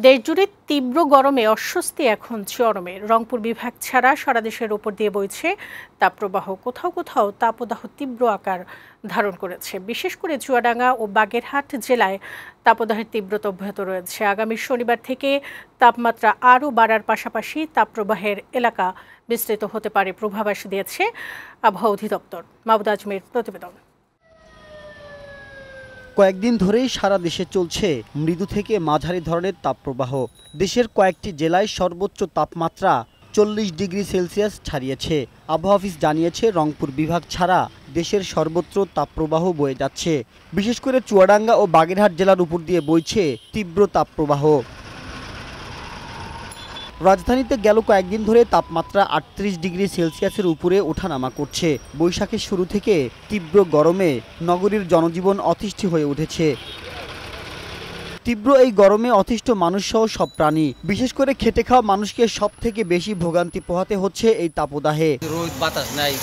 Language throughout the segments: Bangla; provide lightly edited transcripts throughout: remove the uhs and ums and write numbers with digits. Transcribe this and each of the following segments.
দেশজুড়ে তীব্র গরমে অস্বস্তি এখন চরমে। রংপুর বিভাগ ছাড়া সারা দেশের উপর দিয়ে বইছে তাপপ্রবাহ। কোথাও কোথাও তাপদাহ তীব্র আকার ধারণ করেছে। বিশেষ করে চুয়াডাঙ্গা ও বাগেরহাট জেলায় তাপদাহের তীব্রতা অব্যাহত রয়েছে। আগামী শনিবার থেকে তাপমাত্রা আরও বাড়ার পাশাপাশি তাপপ্রবাহের এলাকা বিস্তৃত হতে পারে পূর্বাভাস দিয়েছে আবহাওয়া অধিদপ্তর। মাহবুদ আজমের প্রতিবেদন। কয়েকদিন ধরেই সারা দেশে চলছে মৃদু থেকে মাঝারি ধরনের তাপপ্রবাহ। দেশের কয়েকটি জেলায় সর্বোচ্চ তাপমাত্রা 40 ডিগ্রি সেলসিয়াস ছাড়িয়েছে। আবহাওয়া অফিস জানিয়েছে, রংপুর বিভাগ ছাড়া দেশের সর্বত্র তাপপ্রবাহ বয়ে যাচ্ছে। বিশেষ করে চুয়াডাঙ্গা ও বাগেরহাট জেলার উপর দিয়ে বইছে তীব্র তাপপ্রবাহ। রাজধানীতে গেল কয়েকদিন ধরে তাপমাত্রা 38 ডিগ্রি সেলসিয়াসের উপরে ওঠানামা করছে। বৈশাখের শুরু থেকে তীব্র গরমে নগরীর জনজীবন অতিষ্ঠ হয়ে উঠেছে। তীব্র এই গরমে অতিষ্ঠ মানুষসহ সব প্রাণী, বিশেষ করে খেটে খাওয়া মানুষকে সব থেকে বেশি ভোগান্তি পোহাতে হচ্ছে এই তাপদাহে। রোদ বাতাস নাই,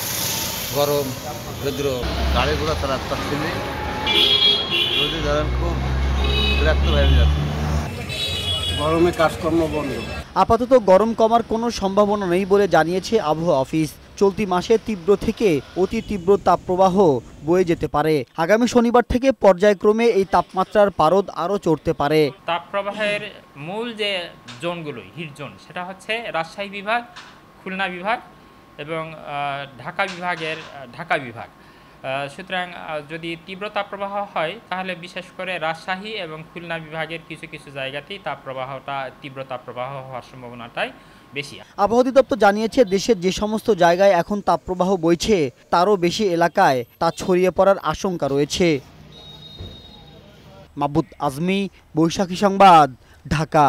গরম রৌদ্র, গাড়ি ঘোড়া চালাতে পারছি না, রোদে ধরেন খুব বিরক্ত হয়ে যাচ্ছে। গরমে কাজকর্ম বন্ধ। আপাতত গরম কমার কোনো সম্ভাবনা নেই বলে জানিয়েছে আবহাওয়া অফিস। চলতি মাসে তীব্র থেকে অতি তীব্র তাপপ্রবাহ বয়ে যেতে পারে। আগামী শনিবার থেকে পর্যায়ক্রমে এই তাপমাত্রার পারদ আরও চড়তে পারে। তাপপ্রবাহের মূল যে জোনগুলো হিট জোন, সেটা হচ্ছে রাজশাহী বিভাগ, খুলনা বিভাগ এবং ঢাকা বিভাগ। সুতরাং যদি তীব্র তাপপ্রবাহ হয় তাহলে বিশেষ করে রাজশাহী এবং খুলনা বিভাগের কিছু কিছু জায়গাতেই তীব্র তাপপ্রবাহ হওয়ার সম্ভাবনাটাই বেশি। আবহাওয়া অধিদপ্তর জানিয়েছে, দেশের যে সমস্ত জায়গায় এখন তাপপ্রবাহ বইছে তারও বেশি এলাকায় তা ছড়িয়ে পড়ার আশঙ্কা রয়েছে। মাহবুদ আজমি, বৈশাখী সংবাদ, ঢাকা।